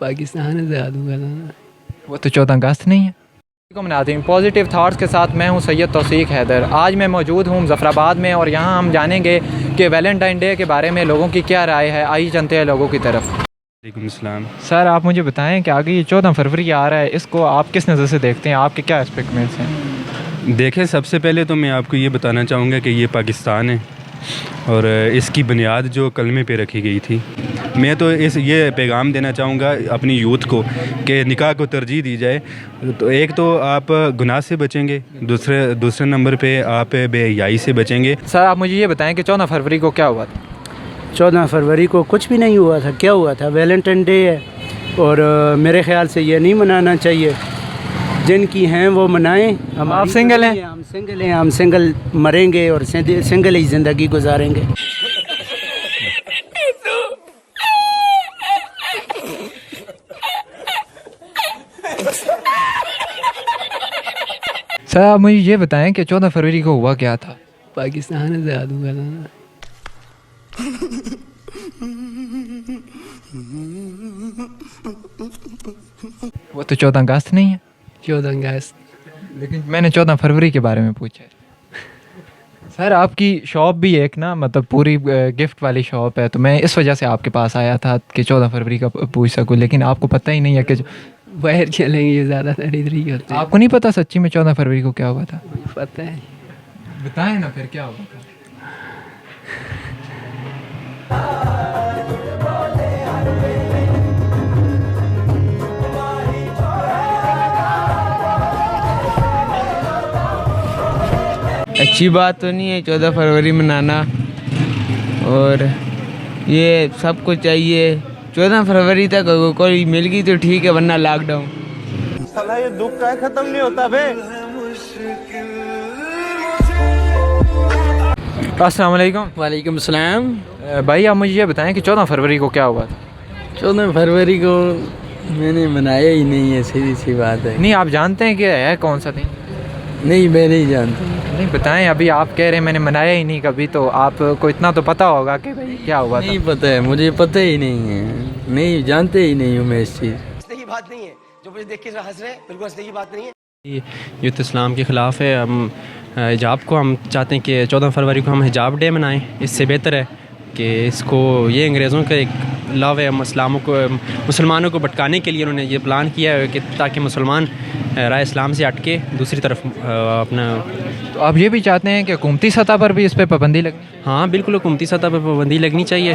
पाकिस्तान आज़ाद हुआ था ना। वो तो 14 अगस्त नहीं है। को मनाते हैं पॉजिटिव थाट्स के साथ। मैं हूं सैयद तौसीक हैदर। आज मैं मौजूद हूं मुज़फ़्फ़राबाद में और यहां हम जानेंगे कि वैलेंटाइन डे के बारे में लोगों की क्या राय है। आइए चलते हैं लोगों की तरफ। वालेकुम सलाम। सर आप मुझे बताएं कि आगे ये 14 फरवरी आ रहा है, इसको आप किस नज़र से देखते हैं, आपके क्या एक्सपेक्टमेंट्स हैं? देखें, सबसे पहले तो मैं आपको ये बताना चाहूँगा कि ये पाकिस्तान है और इसकी बुनियाद जो कलमे पे रखी गई थी। मैं तो ये पैगाम देना चाहूँगा अपनी यूथ को कि निकाह को तरजीह दी जाए। तो एक तो आप गुनाह से बचेंगे, दूसरे नंबर पे आप बेहयाई से बचेंगे। सर आप मुझे ये बताएं कि 14 फरवरी को क्या हुआ था? 14 फरवरी को कुछ भी नहीं हुआ था। क्या हुआ था? वैलेंटाइन डे है और मेरे ख्याल से ये नहीं मनाना चाहिए। जिनकी हैं वो मनाएं। आप सिंगल हैं? हम सिंगल हैं। हम सिंगल मरेंगे और सिंगल ही ज़िंदगी गुजारेंगे। सर आप मुझे ये बताएं कि 14 फरवरी को हुआ क्या था? पाकिस्तान आज़ाद हुआ था ना। वो तो 14 अगस्त नहीं है। 14 अगस्त। लेकिन मैंने 14 फरवरी के बारे में पूछा है। सर आपकी शॉप भी एक ना मतलब पूरी गिफ्ट वाली शॉप है, तो मैं इस वजह से आपके पास आया था कि 14 फरवरी का पूछ सकूं, लेकिन आपको पता ही नहीं है कि बाहर चलेंगे ज़्यादातर इधर ही होते हैं। आपको नहीं पता सच्ची में 14 फरवरी को क्या हुआ था? पता है। बताएं ना फिर क्या हुआ था। अच्छी बात तो नहीं है 14 फरवरी मनाना, और ये सबको चाहिए 14 फरवरी तक कोई मिल गई तो ठीक है, वरना लॉकडाउन। साला ये दुख का खत्म नहीं होता बे। अस्सलाम वालेकुम। वालेकुम सलाम। भाई आप मुझे ये बताएं कि 14 फरवरी को क्या हुआ था? 14 फरवरी को मैंने मनाया ही नहीं है, सीधी सी बात है। नहीं आप जानते हैं कि है कौन सा दिन? नहीं, मैं नहीं जानता। नहीं बताएं, अभी आप कह रहे हैं मैंने मनाया ही नहीं कभी, तो आपको इतना तो पता होगा कि भाई क्या हुआ था। नहीं पता है, मुझे पता ही नहीं है। नहीं जानते ही नहीं हूँ मैं इस चीज़। हंसने की बात नहीं है, जो मुझे देख के हंस रहे हैं, बिल्कुल हंसने की बात नहीं है। ये तो इस्लाम के ख़िलाफ़ है। हम हिजाब को हम चाहते हैं कि 14 फरवरी को हम हिजाब डे मनाएं। इससे बेहतर है कि इसको ये अंग्रेज़ों का एक लव है, मुसलमानों को भटकाने के लिए उन्होंने ये प्लान किया है कि ताकि मुसलमान राह इस्लाम से हट के दूसरी तरफ अपना। तो आप ये भी चाहते हैं कि हुकूमती सतह पर भी इस पर पाबंदी लगे? हाँ बिल्कुल, हुकूमती सतह पर पाबंदी लगनी चाहिए।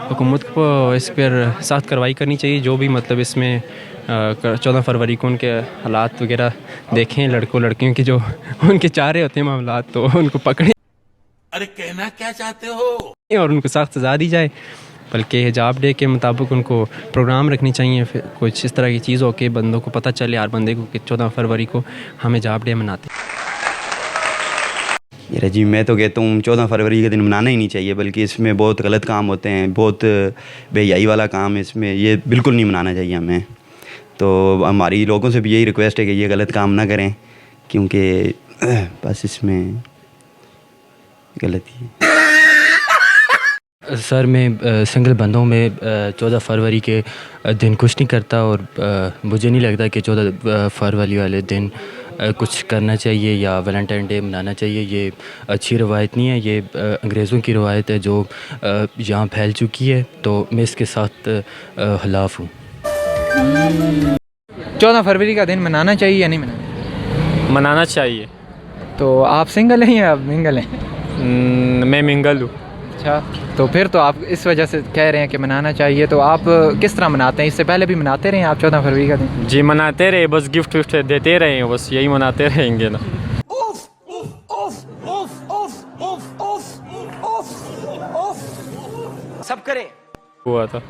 हुकूमत को इस पर सख्त कार्रवाई करनी चाहिए। जो भी मतलब इसमें 14 फरवरी को उनके हालात वगैरह देखें, लड़कों लड़कियों की जो उनके चाह रहे होते हैं मामलात, तो उनको पकड़ें। अरे कहना क्या चाहते हो? और उनको सख्त सज़ा दी जाए। बल्कि हिजाब डे के मुताबिक उनको प्रोग्राम रखनी चाहिए, फिर कुछ इस तरह की चीज़ हो कि बंदों को पता चले, हर बंदे को कि 14 फरवरी को हम हिजाब डे मनाते हैं। ये रजी, मैं तो कहता हूँ 14 फरवरी के दिन मनाना ही नहीं चाहिए, बल्कि इसमें बहुत गलत काम होते हैं, बहुत बेहयाई वाला काम है इसमें। ये बिल्कुल नहीं मनाना चाहिए हमें। तो हमारी लोगों से भी यही रिक्वेस्ट है कि ये गलत काम ना करें, क्योंकि बस इसमें गलती है। सर मैं सिंगल बंदों में 14 फरवरी के दिन कुछ नहीं करता, और मुझे नहीं लगता कि 14 फरवरी वाले दिन कुछ करना चाहिए या वैलेंटाइन डे मनाना चाहिए। ये अच्छी रवायत नहीं है, ये अंग्रेज़ों की रवायत है जो यहाँ फैल चुकी है, तो मैं इसके साथ खिलाफ़ हूँ। 14 फरवरी का दिन मनाना चाहिए या नहीं मनाना? मनाना चाहिए। तो आप सिंगल हैं या मिंगल हैं? मैं मिंगल हूँ। अच्छा, तो फिर तो आप इस वजह से कह रहे हैं कि मनाना चाहिए। तो आप किस तरह मनाते हैं? इससे पहले भी मनाते रहे हैं आप 14 फरवरी का दिन? जी मनाते रहे, बस गिफ्ट विफ्ट देते रहे, बस यही मनाते रहेंगे ना। सब करें हुआ था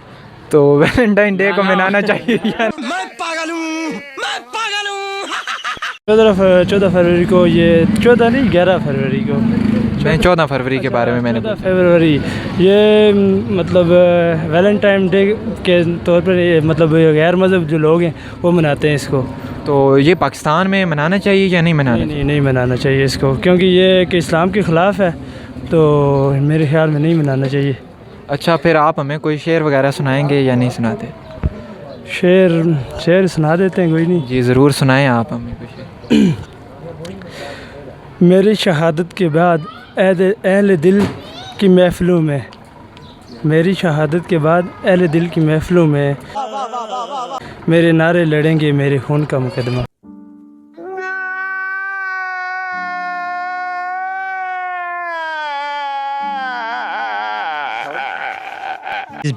तो वैलेंटाइन डे को मनाना चाहिए या? मैं पागल हूँ, मैं पागल हूँ। 14 फरवरी को, ये 14 नहीं 11 फरवरी को। मैं 14 फरवरी के बारे में मैंने 14 फरवरी ये मतलब वैलेंटाइन डे के तौर पर, ये मतलब गैर मज़हब जो लोग हैं वो मनाते हैं इसको। तो ये पाकिस्तान में मनाना चाहिए या नहीं मनाना? नहीं मनाना चाहिए इसको, क्योंकि ये कि इस्लाम के ख़िलाफ़ है, तो मेरे ख्याल में नहीं मनाना चाहिए। अच्छा, फिर आप हमें कोई शेर वगैरह सुनाएंगे या नहीं सुनाते? शेर सुना देते हैं, कोई नहीं। जी ज़रूर सुनाएं आप हमें कुछ। मेरी शहादत के बाद अहले दिल की महफिलों में, मेरी शहादत के बाद अहले दिल की महफिलों में मेरे नारे लड़ेंगे मेरे खून का मुकदमा।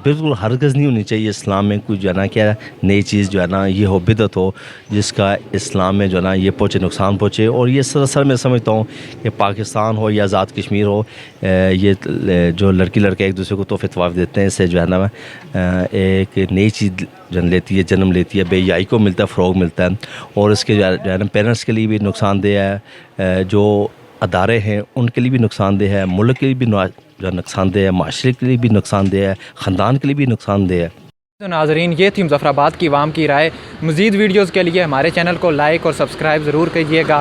बिल्कुल हरगज़ नहीं होनी चाहिए इस्लाम में कुछ जो है ना क्या नई चीज़ जो है ना ये हो बिदअत हो जिसका इस्लाम में जो है ना ये पहुँचे नुकसान पहुँचे। और ये सरासर मैं समझता हूँ कि पाकिस्तान हो या आज़ाद कश्मीर हो, ये जो लड़की लड़के एक दूसरे को तोहफ़े तवाफ़ देते हैं, इससे जो है ना एक नई चीज़ जन्म लेती है, बेहयाई को मिलता है, फ़रोग़ मिलता है। और इसके जो है ना पेरेंट्स के लिए भी नुकसानदेह है, जो अदारे हैं उनके लिए भी नुकसानदेह है, मुल्क के लिए भी जो नुकसानदेह है, माशरे के लिए भी नुकसानदेह है, ख़ानदान के लिए भी नुकसानदेह है। तो नाज़रीन, ये थी मुज़फ़्फ़राबाद की आवाम की राय। मज़ीद वीडियोज़ के लिए हमारे चैनल को लाइक और सब्सक्राइब ज़रूर कीजिएगा।